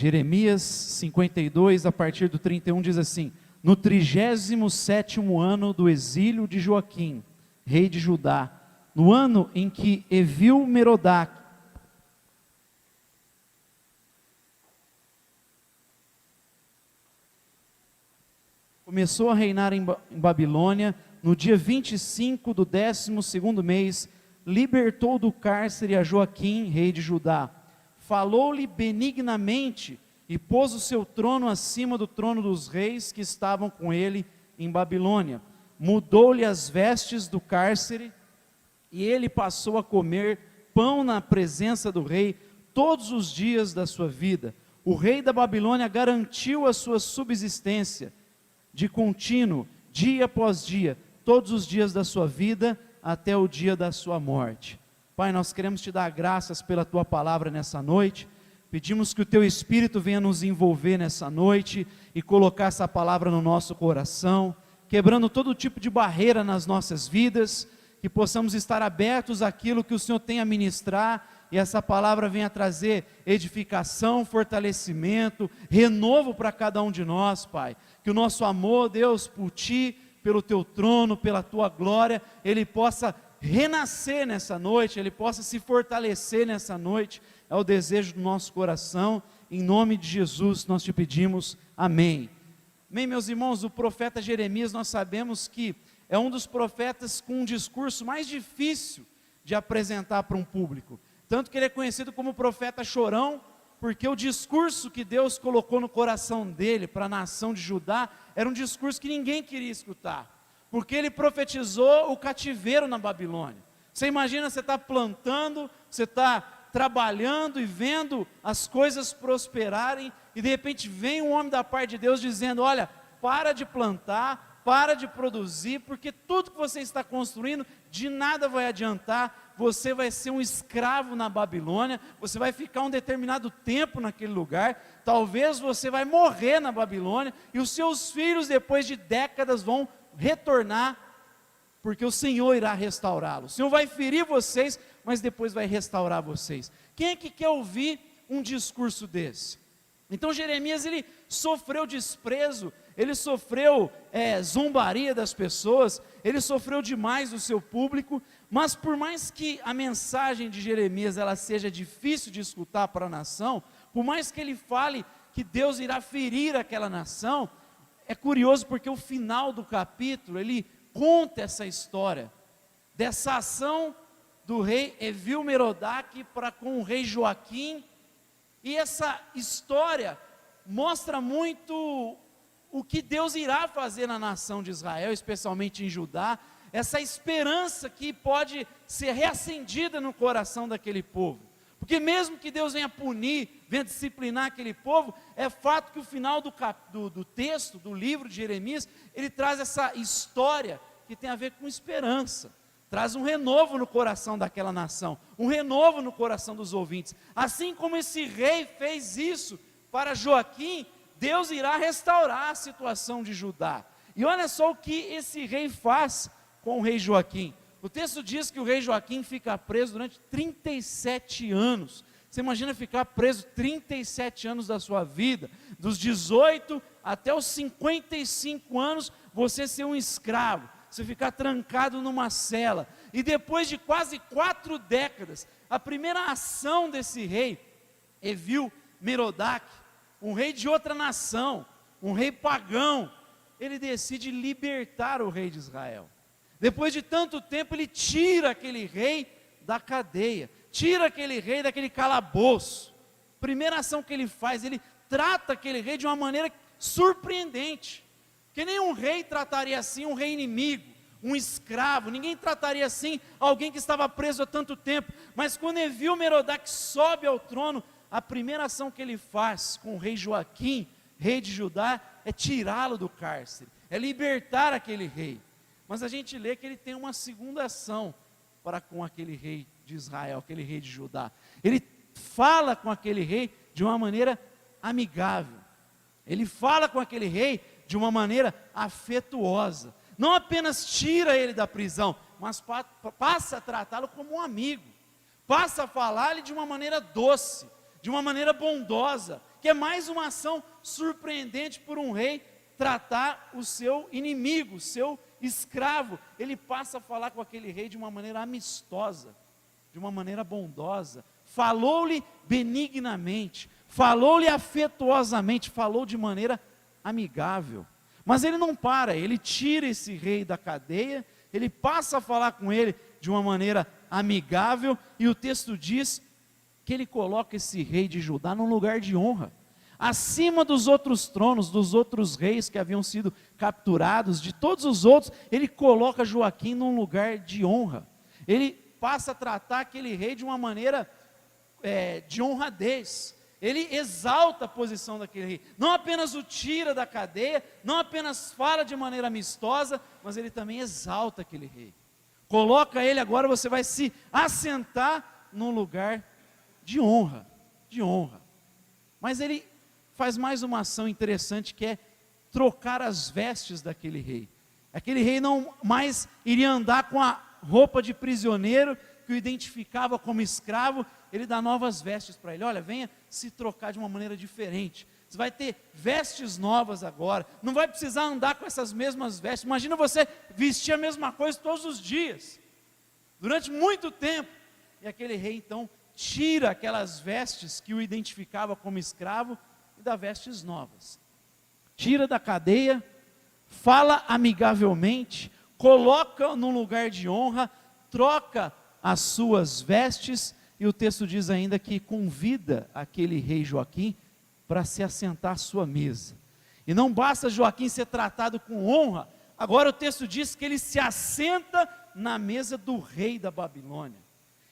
Jeremias 52, a partir do 31, diz assim: no 37º ano do exílio de Joaquim, rei de Judá, no ano em que Evil-Merodach começou a reinar em Babilônia, no dia 25 do 12º mês, libertou do cárcere a Joaquim, rei de Judá. Falou-lhe benignamente e pôs o seu trono acima do trono dos reis que estavam com ele em Babilônia. Mudou-lhe as vestes do cárcere e ele passou a comer pão na presença do rei todos os dias da sua vida. O rei da Babilônia garantiu a sua subsistência de contínuo, dia após dia, todos os dias da sua vida, até o dia da sua morte. Pai, nós queremos te dar graças pela tua palavra nessa noite, pedimos que o teu Espírito venha nos envolver nessa noite, e colocar essa palavra no nosso coração, quebrando todo tipo de barreira nas nossas vidas, que possamos estar abertos àquilo que o Senhor tem a ministrar, e essa palavra venha trazer edificação, fortalecimento, renovo para cada um de nós, Pai. Que o nosso amor, Deus, por Ti, pelo Teu trono, pela Tua glória, ele possa renascer nessa noite, ele possa se fortalecer nessa noite. É o desejo do nosso coração. Em nome de Jesus nós te pedimos, amém. Amém, meus irmãos. O profeta Jeremias, nós sabemos que é um dos profetas com um discurso mais difícil de apresentar para um público. Tanto que ele é conhecido como profeta chorão, porque o discurso que Deus colocou no coração dele para a nação de Judá, era um discurso que ninguém queria escutar, porque ele profetizou o cativeiro na Babilônia. Você imagina, você está plantando, você está trabalhando e vendo as coisas prosperarem, e de repente vem um homem da parte de Deus dizendo: olha, para de plantar, para de produzir, porque tudo que você está construindo de nada vai adiantar. Você vai ser um escravo na Babilônia, você vai ficar um determinado tempo naquele lugar, talvez você vai morrer na Babilônia, e os seus filhos depois de décadas vão retornar, porque o Senhor irá restaurá-los. O Senhor vai ferir vocês, mas depois vai restaurar vocês. Quem é que quer ouvir um discurso desse? Então Jeremias, ele sofreu desprezo, ele sofreu zombaria das pessoas, ele sofreu demais do seu público, mas por mais que a mensagem de Jeremias ela seja difícil de escutar para a nação, por mais que ele fale que Deus irá ferir aquela nação, é curioso porque o final do capítulo, ele conta essa história, dessa ação do rei Evil-Merodach para com o rei Joaquim, e essa história mostra muito o que Deus irá fazer na nação de Israel, especialmente em Judá, essa esperança que pode ser reacendida no coração daquele povo, porque mesmo que Deus venha punir, venha disciplinar aquele povo, é fato que o final do texto, do livro de Jeremias, ele traz essa história que tem a ver com esperança, traz um renovo no coração daquela nação, um renovo no coração dos ouvintes. Assim como esse rei fez isso para Joaquim, Deus irá restaurar a situação de Judá. E olha só o que esse rei faz com o rei Joaquim. O texto diz que o rei Joaquim fica preso durante 37 anos. Você imagina ficar preso 37 anos da sua vida, dos 18 até os 55 anos, você ser um escravo, você ficar trancado numa cela, e depois de quase 4 décadas, a primeira ação desse rei, Evil-Merodach, um rei de outra nação, um rei pagão, ele decide libertar o rei de Israel. Depois de tanto tempo, ele tira aquele rei da cadeia, tira aquele rei daquele calabouço. Primeira ação que ele faz, ele trata aquele rei de uma maneira surpreendente, que nenhum rei trataria assim um rei inimigo, um escravo, ninguém trataria assim alguém que estava preso há tanto tempo. Mas quando Evil-Merodach sobe ao trono, a primeira ação que ele faz com o rei Joaquim, rei de Judá, é tirá-lo do cárcere, é libertar aquele rei. Mas a gente lê que ele tem uma segunda ação para com aquele rei de Israel, aquele rei de Judá. Ele fala com aquele rei de uma maneira amigável, ele fala com aquele rei de uma maneira afetuosa, não apenas tira ele da prisão, mas passa a tratá-lo como um amigo, passa a falar-lhe de uma maneira doce, de uma maneira bondosa, que é mais uma ação surpreendente por um rei tratar o seu inimigo, o seu escravo. Ele passa a falar com aquele rei de uma maneira amistosa, de uma maneira bondosa, falou-lhe benignamente, falou-lhe afetuosamente, falou de maneira amigável. Mas ele não para, ele tira esse rei da cadeia, ele passa a falar com ele de uma maneira amigável, e o texto diz que ele coloca esse rei de Judá num lugar de honra, acima dos outros tronos, dos outros reis que haviam sido capturados, de todos os outros. Ele coloca Joaquim num lugar de honra, ele passa a tratar aquele rei de uma maneira de honradez. Ele exalta a posição daquele rei, não apenas o tira da cadeia, não apenas fala de maneira amistosa, mas ele também exalta aquele rei, coloca ele, agora você vai se assentar num lugar de honra, mas ele faz mais uma ação interessante, que é trocar as vestes daquele rei. Aquele rei não mais iria andar com a roupa de prisioneiro, que o identificava como escravo. Ele dá novas vestes para ele, olha, venha se trocar de uma maneira diferente, você vai ter vestes novas agora, não vai precisar andar com essas mesmas vestes. Imagina você vestir a mesma coisa todos os dias, durante muito tempo, e aquele rei então tira aquelas vestes que o identificava como escravo, e dá vestes novas, tira da cadeia, fala amigavelmente, coloca num lugar de honra, troca as suas vestes, e o texto diz ainda que convida aquele rei Joaquim para se assentar à sua mesa. E não basta Joaquim ser tratado com honra, agora o texto diz que ele se assenta na mesa do rei da Babilônia.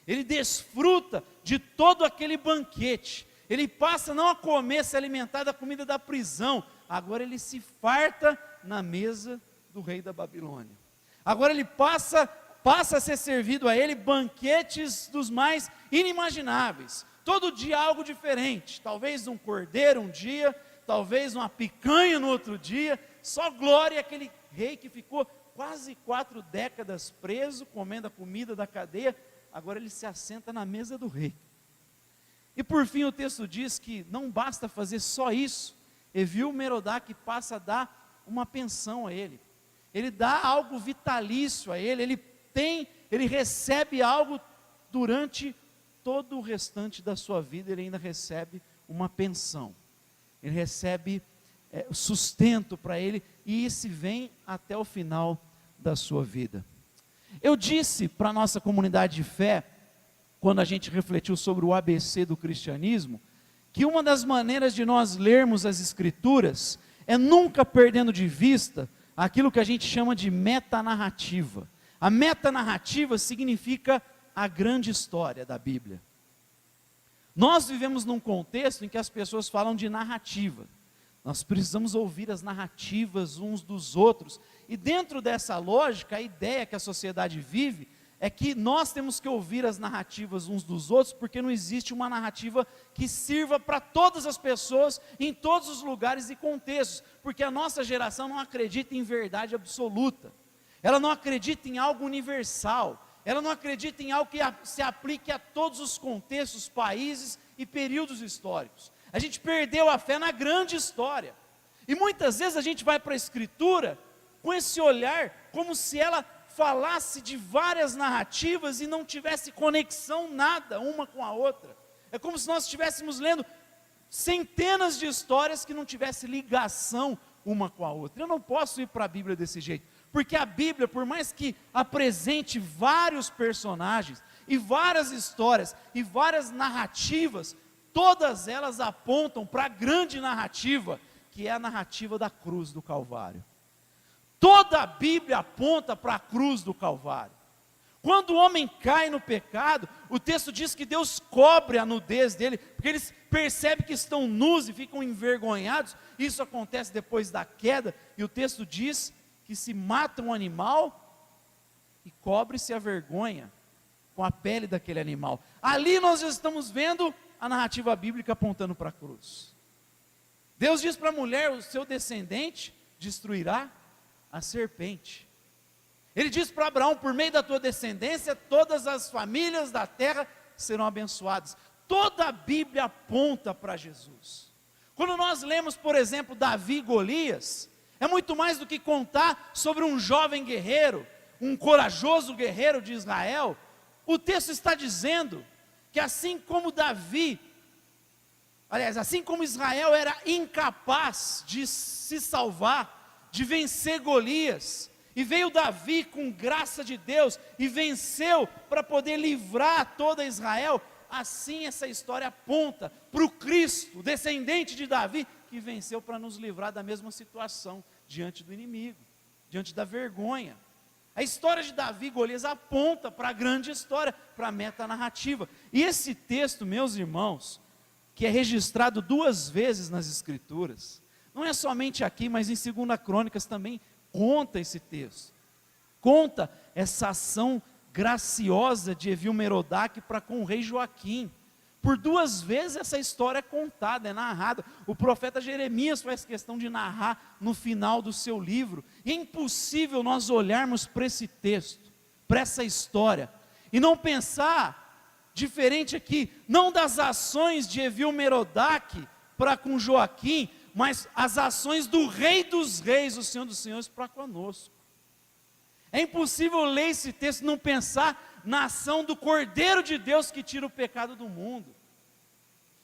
Ele desfruta de todo aquele banquete, ele passa não a comer, se alimentar da comida da prisão, agora ele se farta na mesa do rei da Babilônia. Agora ele passa a ser servido a ele banquetes dos mais inimagináveis, todo dia algo diferente, talvez um cordeiro um dia, talvez uma picanha no outro dia, só glória àquele rei que ficou quase 4 décadas preso, comendo a comida da cadeia, agora ele se assenta na mesa do rei. E por fim o texto diz que não basta fazer só isso, Evil-Merodach passa a dar uma pensão a ele, ele dá algo vitalício a ele, ele recebe algo durante todo o restante da sua vida, ele ainda recebe uma pensão, ele recebe sustento para ele, e esse vem até o final da sua vida. Eu disse para a nossa comunidade de fé, quando a gente refletiu sobre o ABC do cristianismo, que uma das maneiras de nós lermos as escrituras, é nunca perdendo de vista, aquilo que a gente chama de metanarrativa. A metanarrativa significa a grande história da Bíblia. Nós vivemos num contexto em que as pessoas falam de narrativa, nós precisamos ouvir as narrativas uns dos outros, e dentro dessa lógica, a ideia que a sociedade vive, é que nós temos que ouvir as narrativas uns dos outros, porque não existe uma narrativa que sirva para todas as pessoas, em todos os lugares e contextos, porque a nossa geração não acredita em verdade absoluta, ela não acredita em algo universal, ela não acredita em algo que se aplique a todos os contextos, países e períodos históricos. A gente perdeu a fé na grande história, e muitas vezes a gente vai para a Escritura com esse olhar, como se ela falasse de várias narrativas e não tivesse conexão nada uma com a outra. É como se nós estivéssemos lendo centenas de histórias que não tivesse ligação uma com a outra. Eu não posso ir para a Bíblia desse jeito, porque a Bíblia, por mais que apresente vários personagens, e várias histórias, e várias narrativas, todas elas apontam para a grande narrativa, que é a narrativa da cruz do Calvário. Toda a Bíblia aponta para a cruz do Calvário. Quando o homem cai no pecado, o texto diz que Deus cobre a nudez dele, porque eles percebem que estão nus e ficam envergonhados. Isso acontece depois da queda, e o texto diz que se mata um animal e cobre-se a vergonha com a pele daquele animal. Ali nós estamos vendo a narrativa bíblica apontando para a cruz. Deus diz para a mulher: o seu descendente destruirá a serpente. Ele diz para Abraão: por meio da tua descendência, todas as famílias da terra serão abençoadas. Toda a Bíblia aponta para Jesus. Quando nós lemos, por exemplo, Davi e Golias, é muito mais do que contar sobre um jovem guerreiro, um corajoso guerreiro de Israel. O texto está dizendo que assim como Davi, aliás, assim como Israel era incapaz de se salvar, de vencer Golias, e veio Davi com graça de Deus, e venceu para poder livrar toda Israel, assim essa história aponta para o Cristo, descendente de Davi, que venceu para nos livrar da mesma situação, diante do inimigo, diante da vergonha. A história de Davi e Golias aponta para a grande história, para a meta narrativa. E esse texto, meus irmãos, que é registrado 2 vezes nas Escrituras, não é somente aqui, mas em 2 Crônicas também conta esse texto. Conta essa ação graciosa de Evil-Merodach para com o rei Joaquim. Por 2 vezes essa história é contada, é narrada. O profeta Jeremias faz questão de narrar no final do seu livro. E é impossível nós olharmos para esse texto, para essa história, e não pensar diferente aqui, não das ações de Evil-Merodach para com Joaquim, mas as ações do Rei dos Reis, o Senhor dos Senhores, para conosco. É impossível ler esse texto e não pensar na ação do Cordeiro de Deus que tira o pecado do mundo,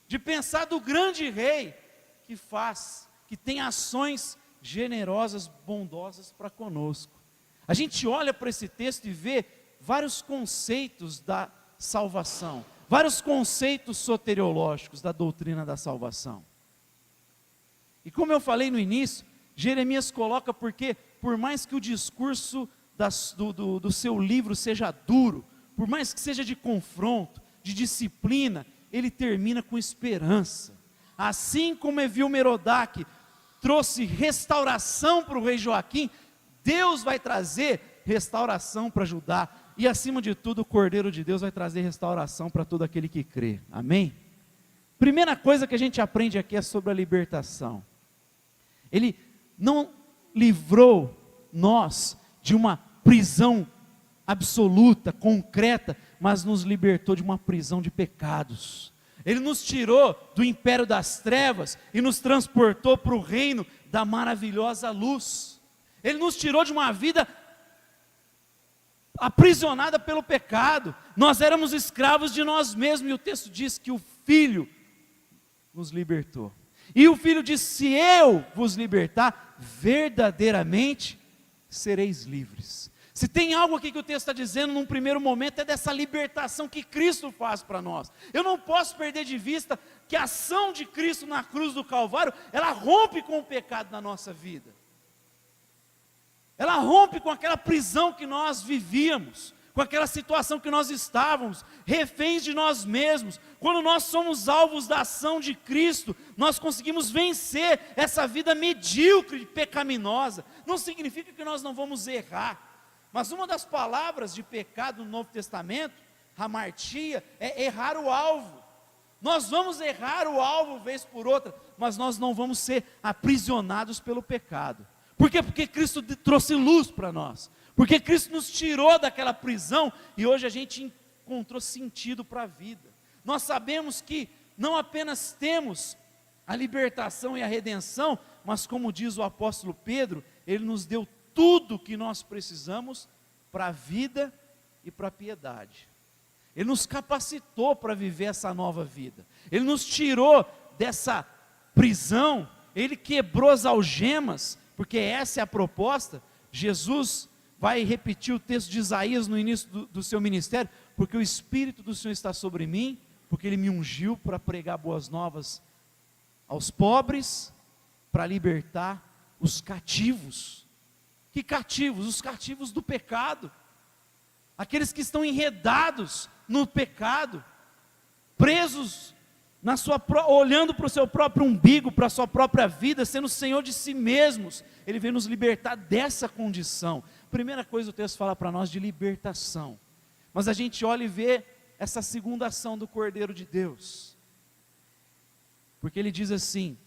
de pensar do grande Rei que tem ações generosas, bondosas para conosco. A gente olha para esse texto e vê vários conceitos da salvação, vários conceitos soteriológicos da doutrina da salvação. E como eu falei no início, Jeremias coloca porque, por mais que o discurso do seu livro seja duro, por mais que seja de confronto, de disciplina, ele termina com esperança. Assim como Evil-Merodach trouxe restauração para o rei Joaquim, Deus vai trazer restauração para Judá, e acima de tudo o Cordeiro de Deus vai trazer restauração para todo aquele que crê, amém? Primeira coisa que a gente aprende aqui é sobre a libertação. Ele não livrou nós de uma prisão absoluta, concreta, mas nos libertou de uma prisão de pecados. Ele nos tirou do império das trevas e nos transportou para o reino da maravilhosa luz. Ele nos tirou de uma vida aprisionada pelo pecado. Nós éramos escravos de nós mesmos, e o texto diz que o Filho nos libertou. E o Filho disse: se eu vos libertar, verdadeiramente sereis livres. Se tem algo aqui que o texto está dizendo num primeiro momento, é dessa libertação que Cristo faz para nós. Eu não posso perder de vista que a ação de Cristo na cruz do Calvário, ela rompe com o pecado na nossa vida. Ela rompe com aquela prisão que nós vivíamos, com aquela situação que nós estávamos, reféns de nós mesmos. Quando nós somos alvos da ação de Cristo, nós conseguimos vencer essa vida medíocre e pecaminosa. Não significa que nós não vamos errar, mas uma das palavras de pecado no Novo Testamento, hamartia, é errar o alvo. Nós vamos errar o alvo vez por outra, mas nós não vamos ser aprisionados pelo pecado. Por quê? Porque Cristo trouxe luz para nós, porque Cristo nos tirou daquela prisão, e hoje a gente encontrou sentido para a vida. Nós sabemos que não apenas temos a libertação e a redenção, mas como diz o apóstolo Pedro, ele nos deu tudo o que nós precisamos para a vida e para a piedade. Ele nos capacitou para viver essa nova vida. Ele nos tirou dessa prisão, ele quebrou as algemas, porque essa é a proposta. Jesus vai repetir o texto de Isaías no início do seu ministério, porque o Espírito do Senhor está sobre mim, porque Ele me ungiu para pregar boas novas aos pobres, para libertar os cativos. Que cativos? Os cativos do pecado, aqueles que estão enredados no pecado, presos olhando para o seu próprio umbigo, para a sua própria vida, sendo senhor de si mesmos. Ele vem nos libertar dessa condição. Primeira coisa o texto fala para nós de libertação, mas a gente olha e vê essa segunda ação do Cordeiro de Deus, porque ele diz assim: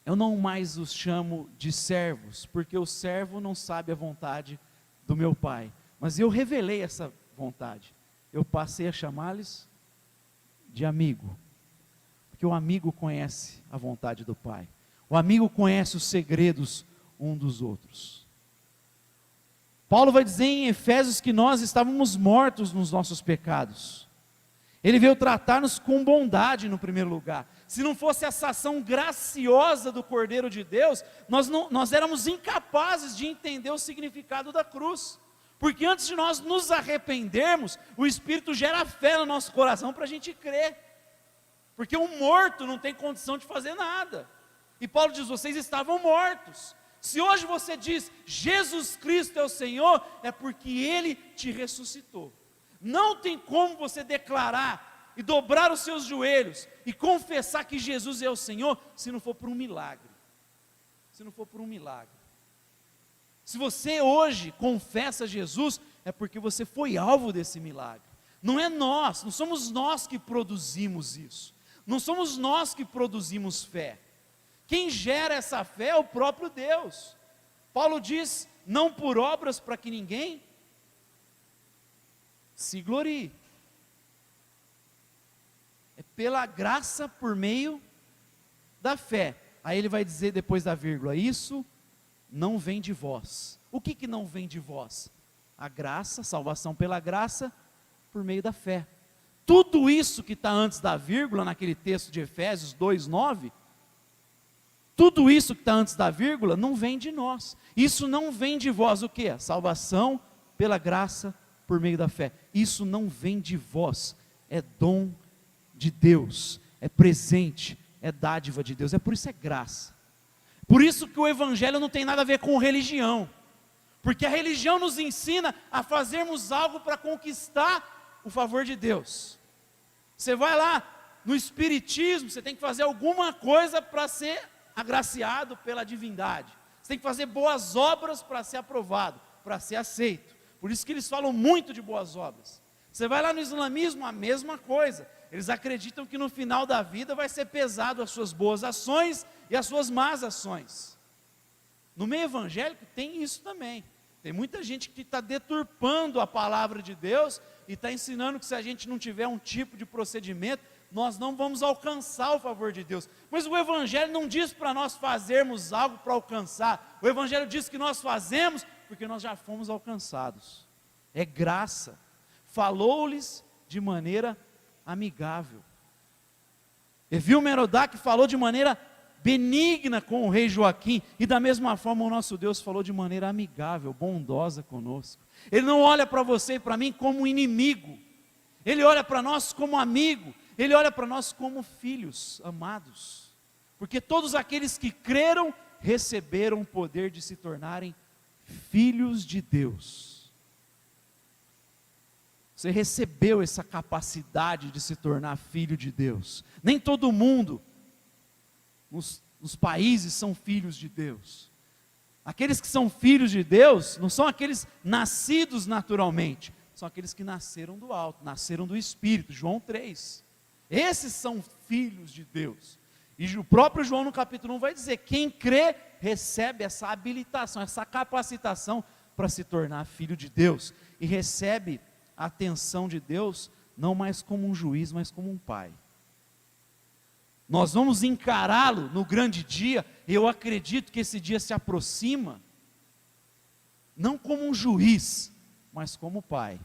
eu não mais os chamo de servos, porque o servo não sabe a vontade do meu Pai, mas eu revelei essa vontade, eu passei a chamá-los de amigo. Porque o amigo conhece a vontade do Pai. O amigo conhece os segredos um dos outros. Paulo vai dizer em Efésios que nós estávamos mortos nos nossos pecados. Ele veio tratar-nos com bondade no primeiro lugar. Se não fosse essa ação graciosa do Cordeiro de Deus, nós éramos incapazes de entender o significado da cruz. Porque antes de nós nos arrependermos, o Espírito gera fé no nosso coração para a gente crer. Porque um morto não tem condição de fazer nada. E Paulo diz, vocês estavam mortos. Se hoje você diz, Jesus Cristo é o Senhor, é porque Ele te ressuscitou. Não tem como você declarar e dobrar os seus joelhos e confessar que Jesus é o Senhor, se não for por um milagre. Se não for por um milagre. Se você hoje confessa Jesus, é porque você foi alvo desse milagre. Não é nós, não somos nós que produzimos isso. Não somos nós que produzimos fé. Quem gera essa fé é o próprio Deus. Paulo diz, não por obras para que ninguém se glorie. É pela graça por meio da fé. Aí ele vai dizer depois da vírgula, isso não vem de vós. O que não vem de vós? A graça, salvação pela graça, por meio da fé. Tudo isso que está antes da vírgula, naquele texto de Efésios 2:9, tudo isso que está antes da vírgula, não vem de nós. Isso não vem de vós, o que? Salvação pela graça, por meio da fé. Isso não vem de vós, é dom de Deus, é presente, é dádiva de Deus, é por isso é graça. Por isso que o Evangelho não tem nada a ver com religião, porque a religião nos ensina a fazermos algo para conquistar o favor de Deus. Você vai lá no Espiritismo, você tem que fazer alguma coisa para ser agraciado pela divindade, você tem que fazer boas obras para ser aprovado, para ser aceito. Por isso que eles falam muito de boas obras. Você vai lá no islamismo, a mesma coisa. Eles acreditam que no final da vida vai ser pesado as suas boas ações e as suas más ações. No meio evangélico tem isso também. Tem muita gente que está deturpando a palavra de Deus e está ensinando que se a gente não tiver um tipo de procedimento, nós não vamos alcançar o favor de Deus. Mas o Evangelho não diz para nós fazermos algo para alcançar. O Evangelho diz que nós fazemos porque nós já fomos alcançados. É graça. Falou-lhes de maneira amigável. Evil-Merodach falou de maneira benigna com o rei Joaquim, e da mesma forma o nosso Deus falou de maneira amigável, bondosa conosco. Ele não olha para você e para mim como inimigo, Ele olha para nós como amigo, Ele olha para nós como filhos amados, porque todos aqueles que creram, receberam o poder de se tornarem filhos de Deus. Você recebeu essa capacidade de se tornar filho de Deus. Nem todo mundo nos países são filhos de Deus. Aqueles que são filhos de Deus não são aqueles nascidos naturalmente, são aqueles que nasceram do alto, nasceram do Espírito. João 3. Esses são filhos de Deus. E o próprio João no capítulo 1 vai dizer, quem crê recebe essa habilitação, essa capacitação para se tornar filho de Deus, e recebe a atenção de Deus, não mais como um juiz, mas como um pai. Nós vamos encará-lo no grande dia, e eu acredito que esse dia se aproxima, não como um juiz, mas como pai.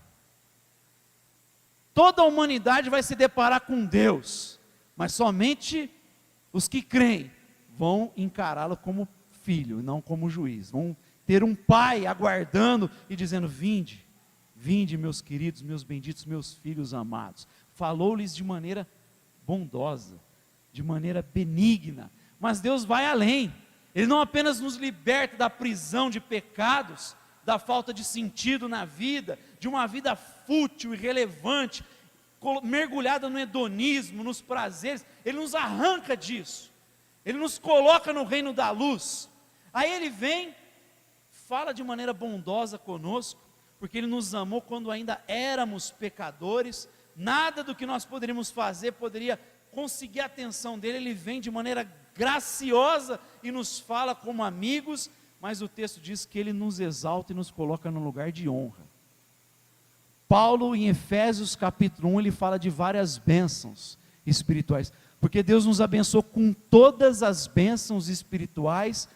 Toda a humanidade vai se deparar com Deus, mas somente os que creem vão encará-lo como filho, não como juiz. Vão ter um pai aguardando e dizendo, vinde, vinde meus queridos, meus benditos, meus filhos amados. Falou-lhes de maneira bondosa, de maneira benigna, mas Deus vai além. Ele não apenas nos liberta da prisão de pecados, da falta de sentido na vida, de uma vida fútil, irrelevante, mergulhada no hedonismo, nos prazeres. Ele nos arranca disso, Ele nos coloca no reino da luz. Aí Ele vem, fala de maneira bondosa conosco, porque Ele nos amou quando ainda éramos pecadores. Nada do que nós poderíamos fazer poderia conseguir a atenção dEle. Ele vem de maneira graciosa e nos fala como amigos, mas o texto diz que Ele nos exalta e nos coloca num lugar de honra. Paulo, em Efésios capítulo 1, ele fala de várias bênçãos espirituais. porque Deus nos abençoou com todas as bênçãos espirituais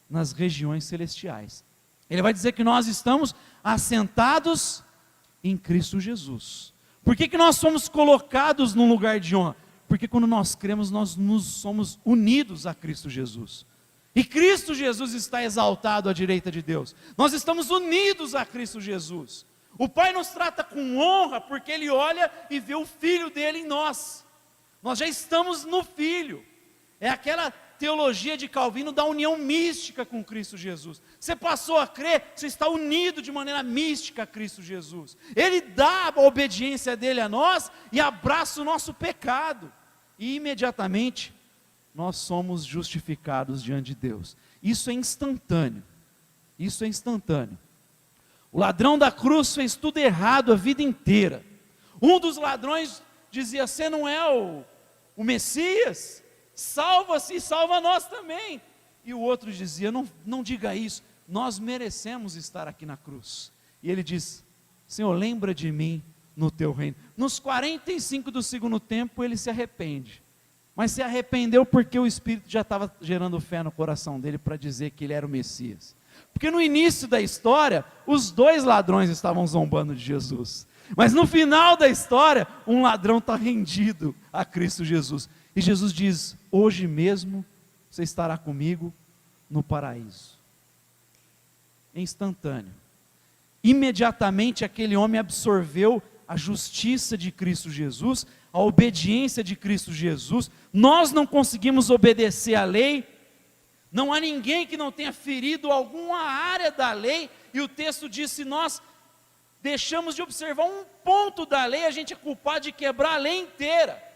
nas regiões celestiais. Ele vai dizer que nós estamos assentados em Cristo Jesus. Por que nós somos colocados num lugar de honra? Porque quando nós cremos, nós nos somos unidos a Cristo Jesus. E Cristo Jesus está exaltado à direita de Deus. Nós estamos unidos a Cristo Jesus. O Pai nos trata com honra porque Ele olha e vê o Filho dele em nós. Nós já estamos no Filho. É aquela teologia de Calvino da união mística com Cristo Jesus. Você passou a crer, você está unido de maneira mística a Cristo Jesus. Ele dá a obediência dele a nós e abraça o nosso pecado. E imediatamente nós somos justificados diante de Deus. Isso é instantâneo. Isso é instantâneo. O ladrão da cruz fez tudo errado a vida inteira. Um dos ladrões dizia: você não é o Messias? Salva-se e salva nós também. E o outro dizia: não diga isso, nós merecemos estar aqui na cruz. E ele diz: Senhor, lembra de mim no teu reino. Nos 45 do segundo tempo ele se arrepende, mas se arrependeu porque o Espírito já estava gerando fé no coração dele para dizer que ele era o Messias. Porque no início da história, os dois ladrões estavam zombando de Jesus, mas no final da história, um ladrão está rendido a Cristo Jesus, e Jesus diz: hoje mesmo você estará comigo no paraíso. É instantâneo. Imediatamente aquele homem absorveu a justiça de Cristo Jesus, a obediência de Cristo Jesus. Nós não conseguimos obedecer à lei, não há ninguém que não tenha ferido alguma área da lei, e o texto diz: se nós deixamos de observar um ponto da lei, a gente é culpado de quebrar a lei inteira.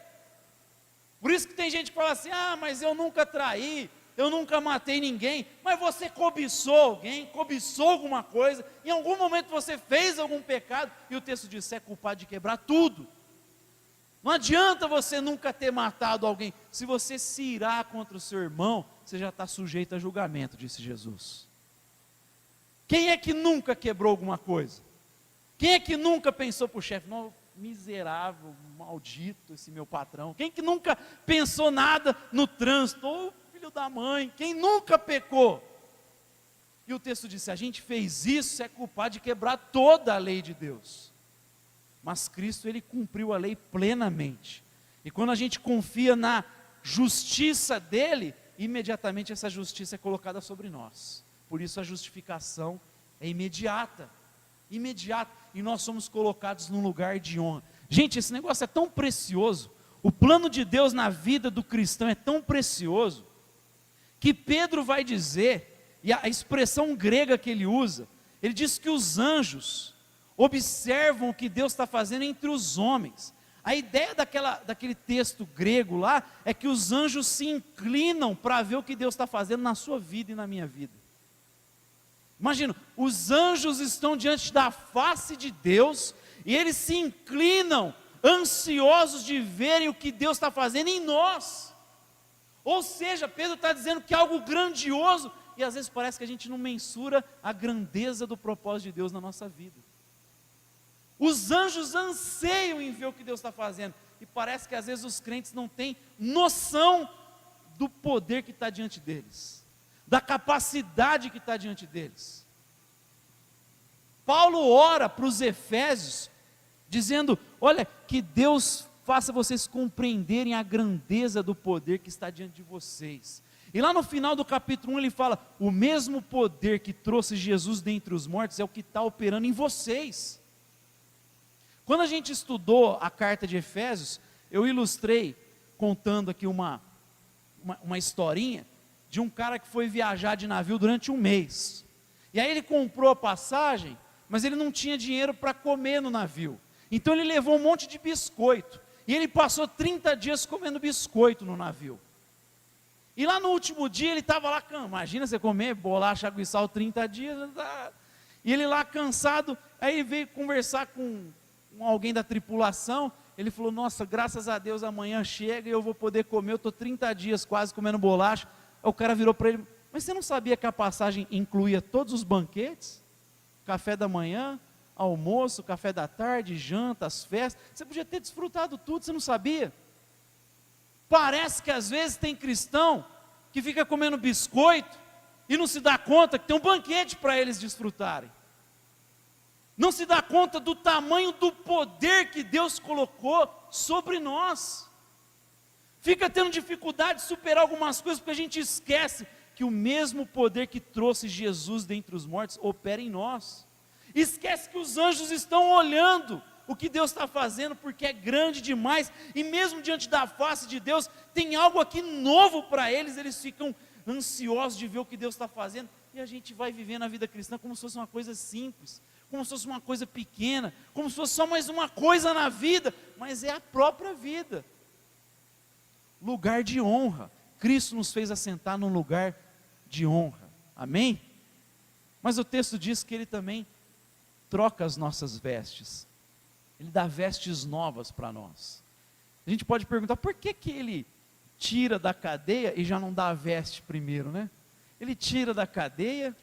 Por isso que tem gente que fala assim: mas eu nunca traí, eu nunca matei ninguém. Mas você cobiçou alguém, cobiçou alguma coisa, em algum momento você fez algum pecado, e o texto diz: você é culpado de quebrar tudo. Não adianta você nunca ter matado alguém, se você se irar contra o seu irmão, você já está sujeito a julgamento, disse Jesus. Quem é que nunca quebrou alguma coisa? Quem é que nunca pensou para o chefe: não, miserável, maldito esse meu patrão? Quem que nunca pensou nada no trânsito? Filho da mãe, quem nunca pecou? E o texto diz: se a gente fez isso, é culpado de quebrar toda a lei de Deus. Mas Cristo, Ele cumpriu a lei plenamente, e quando a gente confia na justiça dEle, imediatamente essa justiça é colocada sobre nós. Por isso a justificação é imediata, e nós somos colocados num lugar de honra. Gente, esse negócio é tão precioso, o plano de Deus na vida do cristão é tão precioso, que Pedro vai dizer, e a expressão grega que ele usa, ele diz que os anjos observam o que Deus está fazendo entre os homens. A ideia daquele texto grego lá, é que os anjos se inclinam para ver o que Deus está fazendo na sua vida e na minha vida. Imagina, os anjos estão diante da face de Deus, e eles se inclinam, ansiosos de verem o que Deus está fazendo em nós. Ou seja, Pedro está dizendo que é algo grandioso, e às vezes parece que a gente não mensura a grandeza do propósito de Deus na nossa vida. Os anjos anseiam em ver o que Deus está fazendo, e parece que às vezes os crentes não têm noção do poder que está diante deles, da capacidade que está diante deles. Paulo ora para os Efésios, dizendo: olha, que Deus faça vocês compreenderem a grandeza do poder que está diante de vocês. E lá no final do capítulo 1 ele fala: o mesmo poder que trouxe Jesus dentre os mortos é o que está operando em vocês. Quando a gente estudou a carta de Efésios, eu ilustrei, contando aqui uma historinha, de um cara que foi viajar de navio durante um mês, e aí ele comprou a passagem, mas ele não tinha dinheiro para comer no navio, então ele levou um monte de biscoito, e ele passou 30 dias comendo biscoito no navio, e lá no último dia ele estava lá, imagina você comer bolacha, água e sal 30 dias, e ele lá cansado, aí ele veio conversar com alguém da tripulação, ele falou: nossa, graças a Deus amanhã chega e eu vou poder comer, eu estou 30 dias quase comendo bolacha. Aí o cara virou para ele: mas você não sabia que a passagem incluía todos os banquetes? Café da manhã, almoço, café da tarde, janta, as festas, você podia ter desfrutado tudo, você não sabia? Parece que às vezes tem cristão que fica comendo biscoito e não se dá conta que tem um banquete para eles desfrutarem. Não se dá conta do tamanho do poder que Deus colocou sobre nós. Fica tendo dificuldade de superar algumas coisas porque a gente esquece que o mesmo poder que trouxe Jesus dentre os mortos opera em nós. Esquece que os anjos estão olhando o que Deus está fazendo, porque é grande demais, e mesmo diante da face de Deus, tem algo aqui novo para eles, eles ficam ansiosos de ver o que Deus está fazendo, e a gente vai vivendo a vida cristã como se fosse uma coisa simples, como se fosse uma coisa pequena, como se fosse só mais uma coisa na vida, mas é a própria vida. Lugar de honra, Cristo nos fez assentar num lugar de honra, amém? Mas o texto diz que Ele também troca as nossas vestes, Ele dá vestes novas para nós. A gente pode perguntar, por que Ele tira da cadeia e já não dá a veste primeiro, né? Ele tira da cadeia,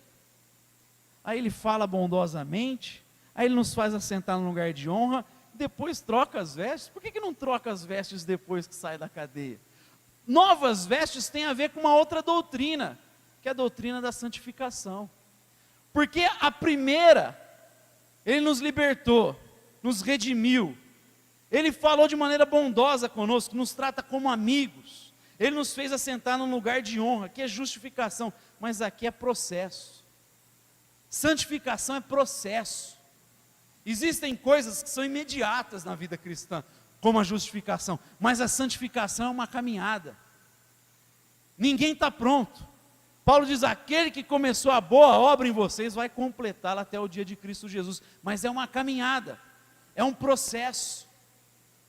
aí Ele fala bondosamente, aí Ele nos faz assentar num lugar de honra, depois troca as vestes. Por que não troca as vestes depois que sai da cadeia? Novas vestes tem a ver com uma outra doutrina, que é a doutrina da santificação. Porque a primeira, Ele nos libertou, nos redimiu, Ele falou de maneira bondosa conosco, nos trata como amigos, Ele nos fez assentar num lugar de honra, que é justificação, mas aqui é processo. Santificação é processo. Existem coisas que são imediatas na vida cristã, como a justificação, mas a santificação é uma caminhada. Ninguém está pronto. Paulo diz, aquele que começou a boa obra em vocês, vai completá-la até o dia de Cristo Jesus, mas é uma caminhada, é um processo.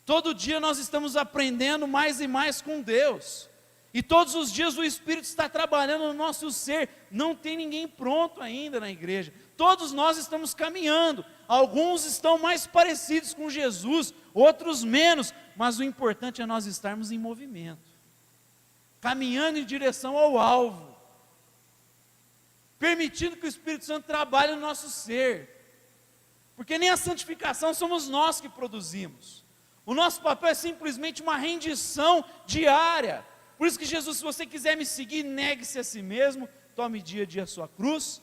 Todo dia nós estamos aprendendo mais e mais com Deus, e todos os dias o Espírito está trabalhando no nosso ser. Não tem ninguém pronto ainda na igreja, todos nós estamos caminhando, alguns estão mais parecidos com Jesus, outros menos, mas o importante é nós estarmos em movimento, caminhando em direção ao alvo, permitindo que o Espírito Santo trabalhe no nosso ser, porque nem a santificação somos nós que produzimos, o nosso papel é simplesmente uma rendição diária. Por isso que Jesus, se você quiser me seguir, negue-se a si mesmo, tome dia a dia a sua cruz,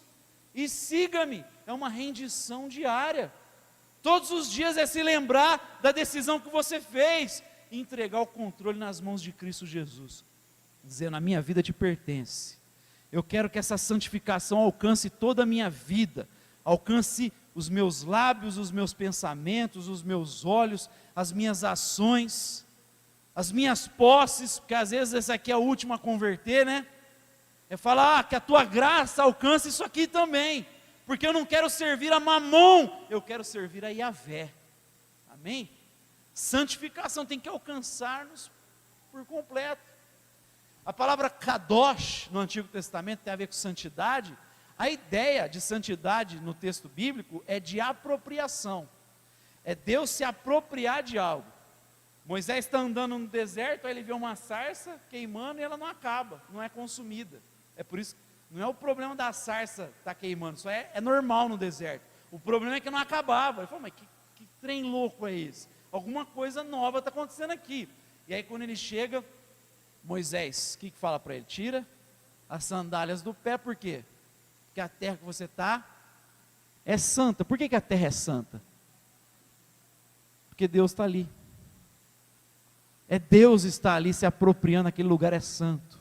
e siga-me. É uma rendição diária, todos os dias é se lembrar da decisão que você fez, e entregar o controle nas mãos de Cristo Jesus, dizendo, a minha vida te pertence, eu quero que essa santificação alcance toda a minha vida, alcance os meus lábios, os meus pensamentos, os meus olhos, as minhas ações, as minhas posses, porque às vezes essa aqui é a última a converter, né? É falar, que a tua graça alcance isso aqui também, porque eu não quero servir a Mamon, eu quero servir a Yahvé, amém? Santificação tem que alcançar-nos por completo. A palavra Kadosh no Antigo Testamento tem a ver com santidade. A ideia de santidade no texto bíblico é de apropriação, é Deus se apropriar de algo. Moisés está andando no deserto, aí ele vê uma sarça queimando e ela não acaba, não é consumida. É por isso, não é o problema da sarça estar queimando, isso é normal no deserto. O problema é que não acabava. Ele falou, mas que trem louco é esse? Alguma coisa nova está acontecendo aqui. E aí quando ele chega, Moisés, o que fala para ele? Tira as sandálias do pé, por quê? Porque a terra que você está é santa. Por que a terra é santa? Porque Deus está ali. É Deus está ali se apropriando, aquele lugar é santo.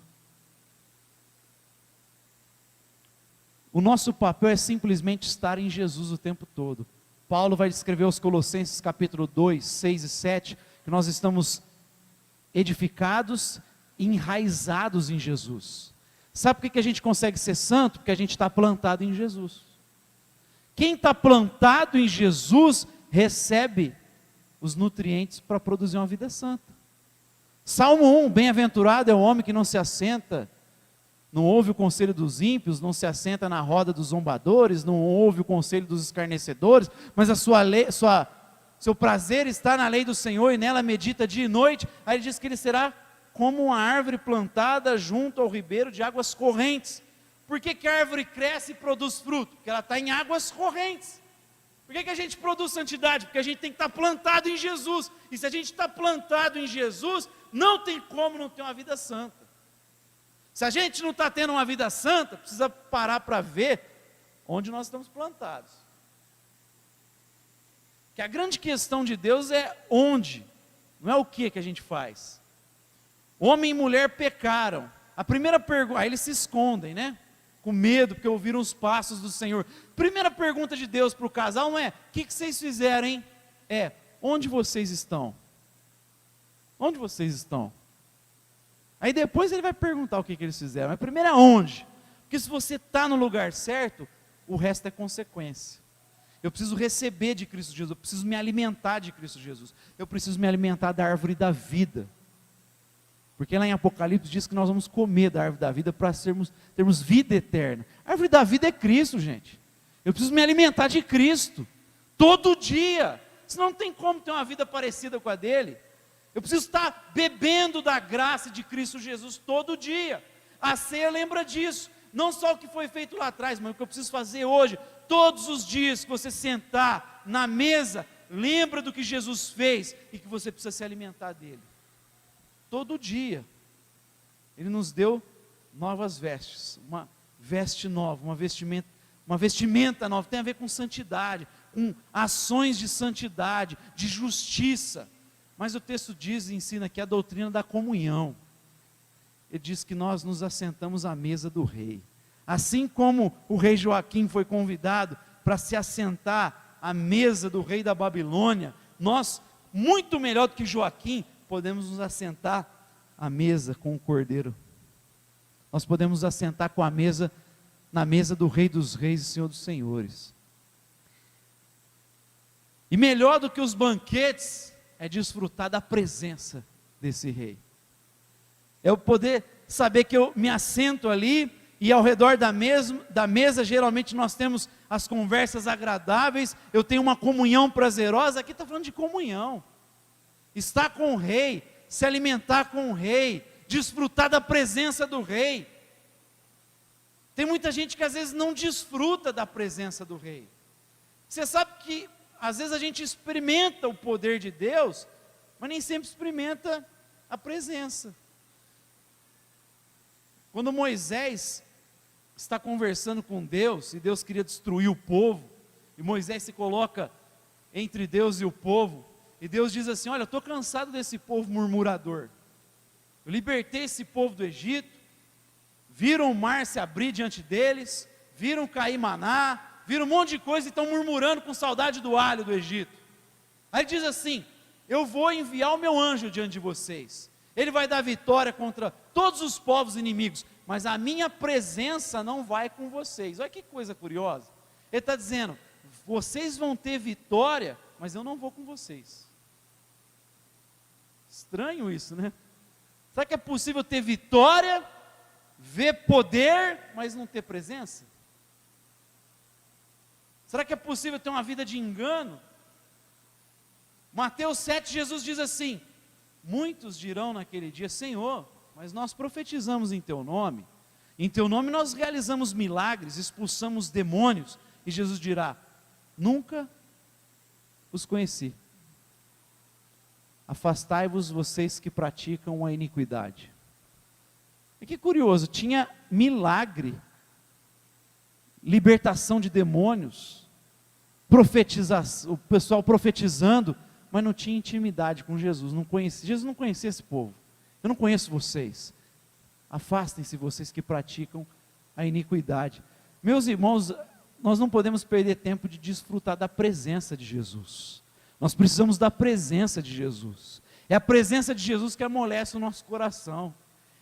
O nosso papel é simplesmente estar em Jesus o tempo todo. Paulo vai descrever aos Colossenses capítulo 2, 6 e 7, que nós estamos edificados e enraizados em Jesus. Sabe por que a gente consegue ser santo? Porque a gente está plantado em Jesus. Quem está plantado em Jesus, recebe os nutrientes para produzir uma vida santa. Salmo 1, bem-aventurado é o homem que não se assenta, não ouve o conselho dos ímpios, não se assenta na roda dos zombadores, não ouve o conselho dos escarnecedores, mas seu prazer está na lei do Senhor e nela medita dia e noite. Aí ele diz que ele será como uma árvore plantada junto ao ribeiro de águas correntes. Por que a árvore cresce e produz fruto? Porque ela está em águas correntes. Por que a gente produz santidade? Porque a gente tem que estar plantado em Jesus, e se a gente está plantado em Jesus, não tem como não ter uma vida santa. Se a gente não está tendo uma vida santa, precisa parar para ver onde nós estamos plantados. Que a grande questão de Deus é onde, não é o que a gente faz. Homem e mulher pecaram. A primeira pergunta, aí eles se escondem, né? Com medo, porque ouviram os passos do Senhor. Primeira pergunta de Deus para o casal não é: o que vocês fizeram, hein? É: onde vocês estão? Onde vocês estão? Aí depois ele vai perguntar o que eles fizeram. Mas primeiro é onde? Porque se você está no lugar certo, o resto é consequência. Eu preciso receber de Cristo Jesus, eu preciso me alimentar de Cristo Jesus, eu preciso me alimentar da árvore da vida. Porque lá em Apocalipse diz que nós vamos comer da árvore da vida para termos vida eterna. A árvore da vida é Cristo, gente. Eu preciso me alimentar de Cristo, todo dia, senão não tem como ter uma vida parecida com a dele. Eu preciso estar bebendo da graça de Cristo Jesus todo dia. A ceia lembra disso, não só o que foi feito lá atrás, mas o que eu preciso fazer hoje. Todos os dias que você sentar na mesa, lembra do que Jesus fez e que você precisa se alimentar dele. Todo dia, ele nos deu novas vestes, uma veste nova, uma vestimenta nova, tem a ver com santidade, com ações de santidade, de justiça. Mas o texto diz e ensina aqui a doutrina da comunhão. Ele diz que nós nos assentamos à mesa do rei. Assim como o rei Joaquim foi convidado para se assentar à mesa do rei da Babilônia, nós, muito melhor do que Joaquim, podemos nos assentar à mesa com o Cordeiro. Nós podemos nos assentar na mesa do Rei dos Reis e Senhor dos Senhores. E melhor do que os banquetes é desfrutar da presença desse rei. É eu poder saber que eu me assento ali e ao redor da mesa geralmente nós temos as conversas agradáveis, eu tenho uma comunhão prazerosa. Aqui está falando de comunhão. Estar com o rei, se alimentar com o rei, desfrutar da presença do rei. Tem muita gente que às vezes não desfruta da presença do rei. Você sabe que às vezes a gente experimenta o poder de Deus, mas nem sempre experimenta a presença. Quando Moisés está conversando com Deus, e Deus queria destruir o povo, e Moisés se coloca entre Deus e o povo, e Deus diz assim: olha, eu estou cansado desse povo murmurador, eu libertei esse povo do Egito, viram o mar se abrir diante deles, viram cair maná, viram um monte de coisa e estão murmurando com saudade do alho do Egito. Aí diz assim: eu vou enviar o meu anjo diante de vocês, ele vai dar vitória contra todos os povos inimigos, mas a minha presença não vai com vocês. Olha que coisa curiosa, ele está dizendo: vocês vão ter vitória, mas eu não vou com vocês. Estranho isso, né? Será que é possível ter vitória, ver poder, mas não ter presença? Será que é possível ter uma vida de engano? Mateus 7, Jesus diz assim: muitos dirão naquele dia: Senhor, mas nós profetizamos em teu nome nós realizamos milagres, expulsamos demônios. E Jesus dirá: nunca os conheci. Afastai-vos vocês que praticam a iniquidade. E que curioso, tinha milagre, libertação de demônios, o pessoal profetizando, mas não tinha intimidade com Jesus, Jesus não conhecia esse povo. Eu não conheço vocês, afastem-se vocês que praticam a iniquidade. Meus irmãos, nós não podemos perder tempo de desfrutar da presença de Jesus. Nós precisamos da presença de Jesus. É a presença de Jesus que amolece o nosso coração.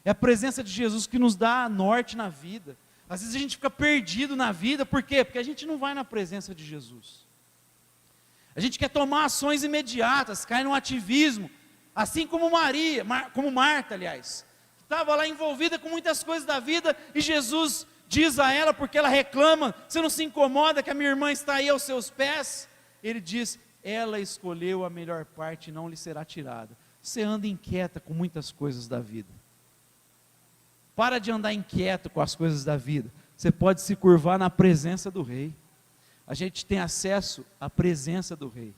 É a presença de Jesus que nos dá norte na vida. Às vezes a gente fica perdido na vida, por quê? Porque a gente não vai na presença de Jesus. A gente quer tomar ações imediatas, cai no ativismo, assim como Marta, aliás, que estava lá envolvida com muitas coisas da vida, e Jesus diz a ela, porque ela reclama: você não se incomoda que a minha irmã está aí aos seus pés? Ele diz: ela escolheu a melhor parte e não lhe será tirada. Você anda inquieta com muitas coisas da vida. Para de andar inquieto com as coisas da vida. Você pode se curvar na presença do rei. A gente tem acesso à presença do rei.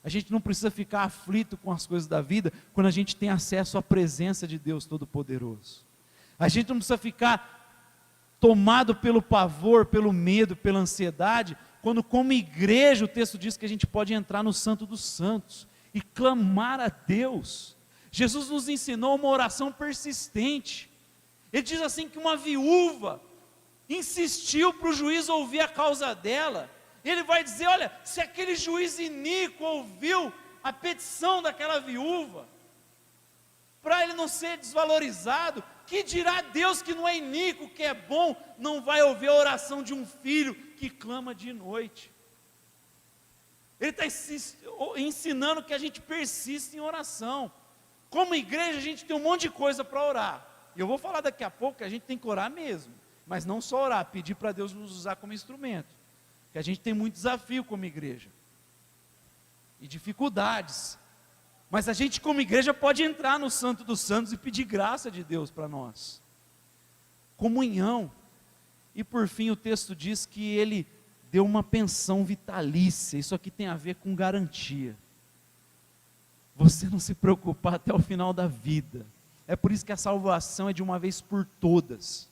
A gente não precisa ficar aflito com as coisas da vida quando a gente tem acesso à presença de Deus Todo-Poderoso. A gente não precisa ficar tomado pelo pavor, pelo medo, pela ansiedade, quando como igreja o texto diz que a gente pode entrar no Santo dos Santos e clamar a Deus. Jesus nos ensinou uma oração persistente. Ele diz assim que uma viúva insistiu para o juiz ouvir a causa dela. Ele vai dizer, olha, se aquele juiz iníquo ouviu a petição daquela viúva, para ele não ser desvalorizado, que dirá Deus que não é iníquo, que é bom, não vai ouvir a oração de um filho que clama de noite. Ele está ensinando que a gente persiste em oração. Como igreja a gente tem um monte de coisa para orar, e eu vou falar daqui a pouco que a gente tem que orar mesmo, mas não só orar, pedir para Deus nos usar como instrumento, porque a gente tem muito desafio como igreja, e dificuldades, mas a gente como igreja pode entrar no Santo dos Santos e pedir graça de Deus para nós, comunhão. E por fim o texto diz que ele deu uma pensão vitalícia. Isso aqui tem a ver com garantia, você não se preocupar até o final da vida. É por isso que a salvação é de uma vez por todas,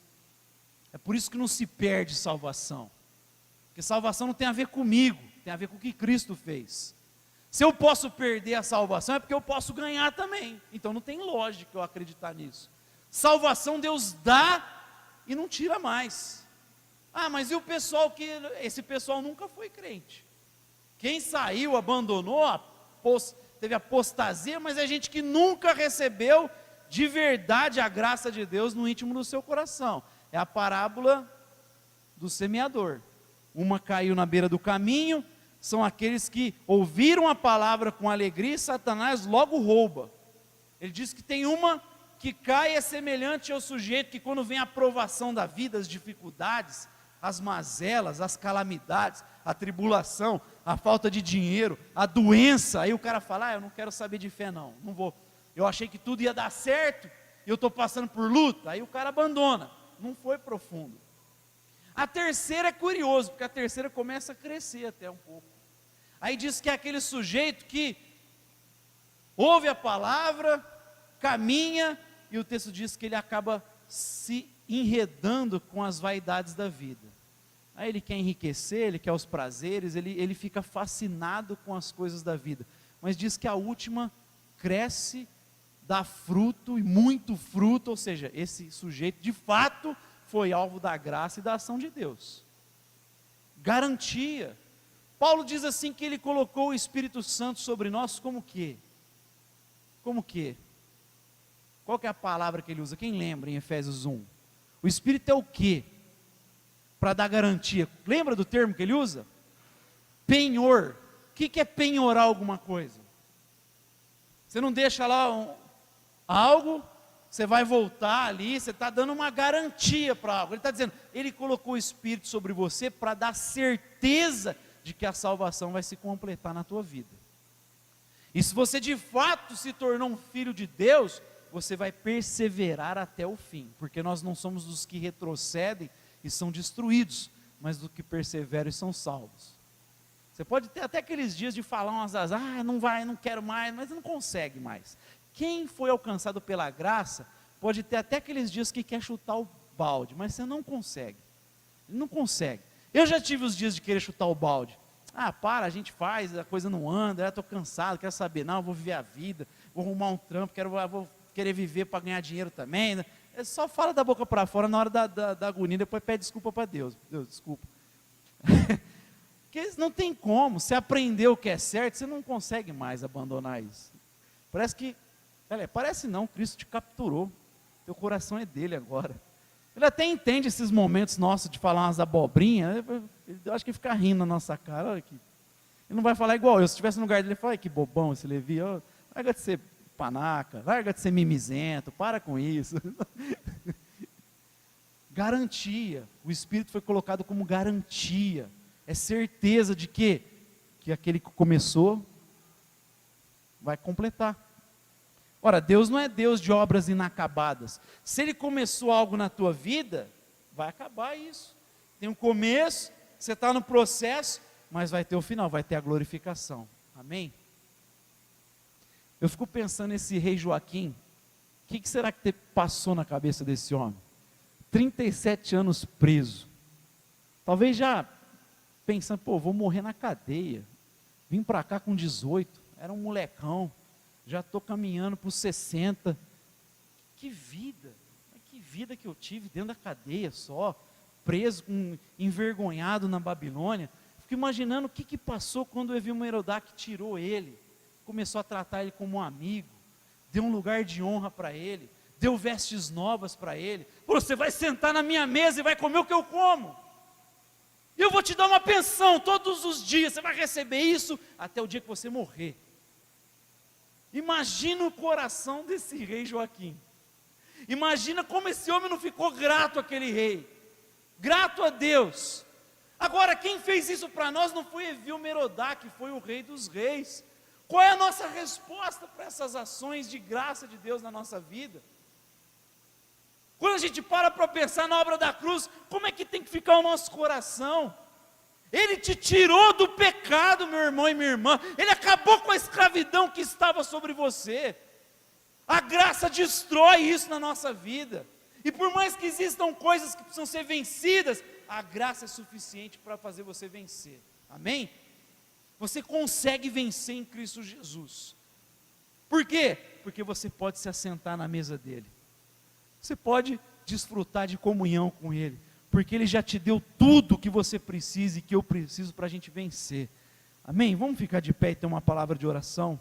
é por isso que não se perde salvação, porque salvação não tem a ver comigo, tem a ver com o que Cristo fez. Se eu posso perder a salvação, é porque eu posso ganhar também. Então não tem lógica eu acreditar nisso. Salvação Deus dá e não tira mais. Ah, mas e o pessoal que... Esse pessoal nunca foi crente. Quem saiu, abandonou, teve apostasia, mas é gente que nunca recebeu de verdade a graça de Deus no íntimo do seu coração. É a parábola do semeador. Uma caiu na beira do caminho, são aqueles que ouviram a palavra com alegria e Satanás logo rouba. Ele diz que tem uma que cai é semelhante ao sujeito que quando vem a provação da vida, as dificuldades, as mazelas, as calamidades, a tribulação, a falta de dinheiro, a doença, aí o cara fala, eu não quero saber de fé não vou, eu achei que tudo ia dar certo, eu estou passando por luta, aí o cara abandona, não foi profundo. A terceira é curioso, porque a terceira começa a crescer até um pouco. Aí diz que é aquele sujeito que ouve a palavra, caminha, e o texto diz que ele acaba se enredando com as vaidades da vida. Aí ele quer enriquecer, ele quer os prazeres, ele fica fascinado com as coisas da vida. Mas diz que a última cresce, dá fruto, e muito fruto, ou seja, esse sujeito de fato foi alvo da graça e da ação de Deus. Garantia. Paulo diz assim que ele colocou o Espírito Santo sobre nós como que? Como que? Qual que é a palavra que ele usa? Quem lembra em Efésios 1? O Espírito é o que? Para dar garantia. Lembra do termo que ele usa? Penhor. O que é penhorar alguma coisa? Você não deixa lá algo, você vai voltar ali, você está dando uma garantia para algo. Ele está dizendo, ele colocou o Espírito sobre você para dar certeza de que a salvação vai se completar na tua vida. E se você de fato se tornou um filho de Deus, você vai perseverar até o fim, porque nós não somos dos que retrocedem e são destruídos, mas dos que perseveram e são salvos. Você pode ter até aqueles dias de falar umas não vai, não quero mais, mas não consegue mais. Quem foi alcançado pela graça, pode ter até aqueles dias que quer chutar o balde, mas você não consegue. Não consegue. Eu já tive os dias de querer chutar o balde. A gente faz, a coisa não anda, estou cansado, quero saber, não, eu vou viver a vida, vou arrumar um trampo, vou querer viver para ganhar dinheiro também. Né? É só fala da boca para fora na hora da agonia, depois pede desculpa para Deus. Deus, desculpa. Porque não tem como, você aprendeu o que é certo, você não consegue mais abandonar isso. Parece não, Cristo te capturou, teu coração é dele agora. Ele até entende esses momentos nossos de falar umas abobrinhas, eu acho que fica rindo na nossa cara, olha aqui. Ele não vai falar igual eu, se estivesse no lugar dele, ele fala, que bobão esse Levi, larga de ser panaca, larga de ser mimizento, para com isso. Garantia, o Espírito foi colocado como garantia, é certeza de que aquele que começou, vai completar. Ora, Deus não é Deus de obras inacabadas. Se Ele começou algo na tua vida, vai acabar isso. Tem um começo, você está no processo, mas vai ter o final, vai ter a glorificação. Amém? Eu fico pensando nesse rei Joaquim, o que será que passou na cabeça desse homem? 37 anos preso, talvez já pensando, pô, vou morrer na cadeia, vim para cá com 18, era um molecão, já estou caminhando para os 60, que vida que eu tive dentro da cadeia só, preso, envergonhado na Babilônia. Fico imaginando o que passou quando o Evil-Merodach tirou ele, começou a tratar ele como um amigo, deu um lugar de honra para ele, deu vestes novas para ele, falou, você vai sentar na minha mesa e vai comer o que eu como, e eu vou te dar uma pensão todos os dias, você vai receber isso até o dia que você morrer. Imagina o coração desse rei Joaquim, imagina como esse homem não ficou grato àquele rei, grato a Deus. Agora, quem fez isso para nós não foi Evil-Merodach, foi o rei dos reis. Qual é a nossa resposta para essas ações de graça de Deus na nossa vida? Quando a gente para pensar na obra da cruz, como é que tem que ficar o nosso coração? Ele te tirou do pecado, meu irmão e minha irmã, ele acabou com a escravidão que estava sobre você. A graça destrói isso na nossa vida, e por mais que existam coisas que precisam ser vencidas, a graça é suficiente para fazer você vencer, amém? Você consegue vencer em Cristo Jesus. Por quê? Porque você pode se assentar na mesa dele, você pode desfrutar de comunhão com ele, porque ele já te deu tudo o que você precisa e que eu preciso para a gente vencer, amém? Vamos ficar de pé e ter uma palavra de oração.